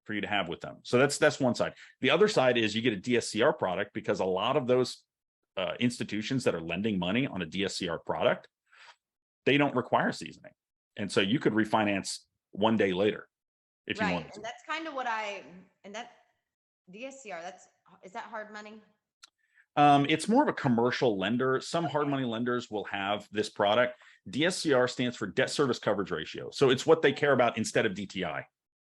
for you to have with them. So that's one side. The other side is you get a DSCR product, because a lot of those institutions that are lending money on a DSCR product, they don't require seasoning. And so you could refinance one day later if you wanted to. And that's kind of what and that DSCR, is that hard money? It's more of a commercial lender. Some hard money lenders will have this product. DSCR stands for debt service coverage ratio. So it's what they care about instead of DTI.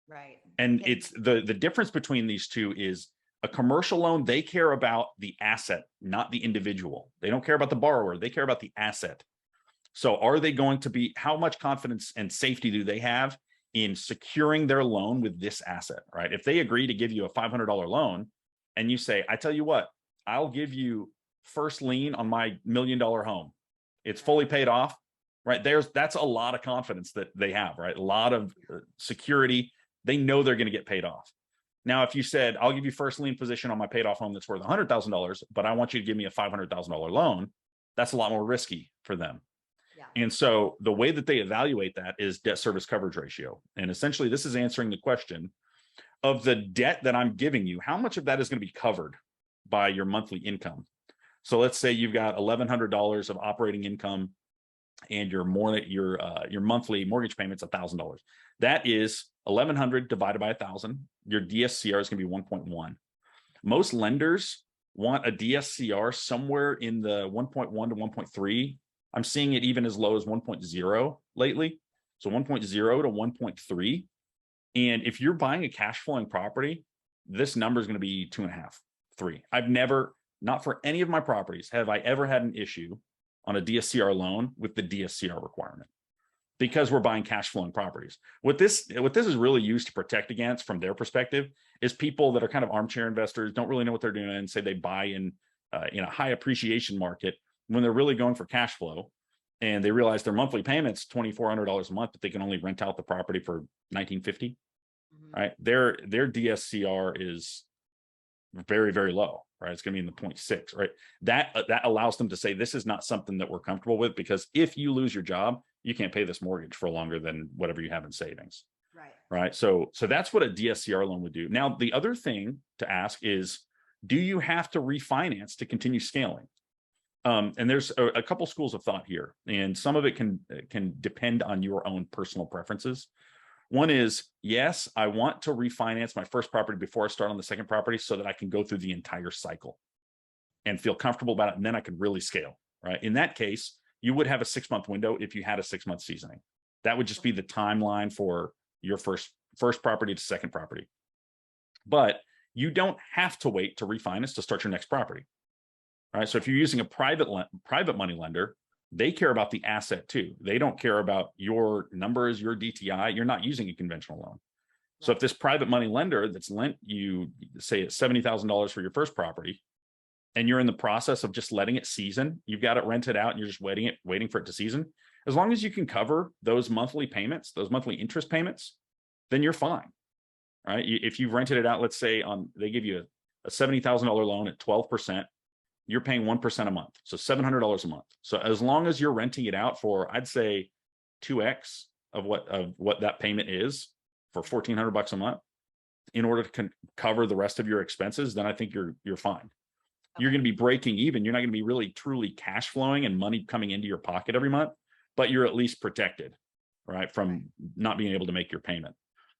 Right. And it's the difference between these two is a commercial loan, they care about the asset, not the individual. They don't care about the borrower, they care about the asset. So are they going to be, how much confidence and safety do they have in securing their loan with this asset, right? If they agree to give you a $500 loan and you say, I tell you what, I'll give you first lien on my $1 million home. It's fully paid off, right? That's a lot of confidence that they have, right? A lot of security. They know they're going to get paid off. Now, if you said, I'll give you first lien position on my paid off home that's worth $100,000, but I want you to give me a $500,000 loan, that's a lot more risky for them. Yeah. And so the way that they evaluate that is debt service coverage ratio. And essentially this is answering the question of the debt that I'm giving you, how much of that is going to be covered by your monthly income? So let's say you've got $1,100 of operating income and your monthly mortgage payment's $1,000. That is 1,100 divided by 1,000. Your DSCR is going to be 1.1. Most lenders want a DSCR somewhere in the 1.1 to 1.3. I'm seeing it even as low as 1.0 lately. So 1.0 to 1.3. And if you're buying a cash flowing property, this number is going to be 2.5, 3. I've never, not for any of my properties, have I ever had an issue on a DSCR loan with the DSCR requirement, because we're buying cash flowing properties. What this is really used to protect against from their perspective is people that are kind of armchair investors, don't really know what they're doing, and say they buy in a high appreciation market when they're really going for cash flow, and they realize their monthly payment's $2,400 a month, but they can only rent out the property for $1,950. Right? Their DSCR is very, very low, right? It's going to be in the 0.6, right? That allows them to say, this is not something that we're comfortable with, because if you lose your job, you can't pay this mortgage for longer than whatever you have in savings. Right. So that's what a DSCR loan would do. Now, the other thing to ask is, do you have to refinance to continue scaling? And there's a couple schools of thought here, and some of it can depend on your own personal preferences. One is, yes, I want to refinance my first property before I start on the second property so that I can go through the entire cycle and feel comfortable about it, and then I can really scale, right? In that case, you would have a 6-month window if you had a 6-month seasoning. That would just be the timeline for your first property to second property. But you don't have to wait to refinance to start your next property. All right. So if you're using a private money lender, they care about the asset too. They don't care about your numbers, your DTI. You're not using a conventional loan. So if this private money lender that's lent you, say it's $70,000 for your first property, and you're in the process of just letting it season, you've got it rented out and you're just waiting for it to season, as long as you can cover those monthly payments, those monthly interest payments, then you're fine. Right? If you've rented it out, let's say they give you a $70,000 loan at 12%, you're paying 1% a month. So $700 a month. So as long as you're renting it out for, I'd say 2x of what that payment is for $1,400 a month, in order to cover the rest of your expenses, then I think you're fine. Okay. You're going to be breaking even. You're not going to be really truly cash flowing and money coming into your pocket every month, but you're at least protected, right, from not being able to make your payment.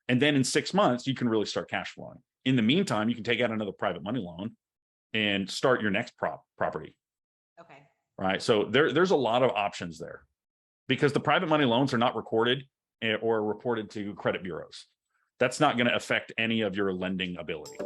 And then in 6 months, you can really start cash flowing. In the meantime, you can take out another private money loan and start your next property. Okay. Right. So there's a lot of options there, because the private money loans are not recorded or reported to credit bureaus. That's not going to affect any of your lending ability.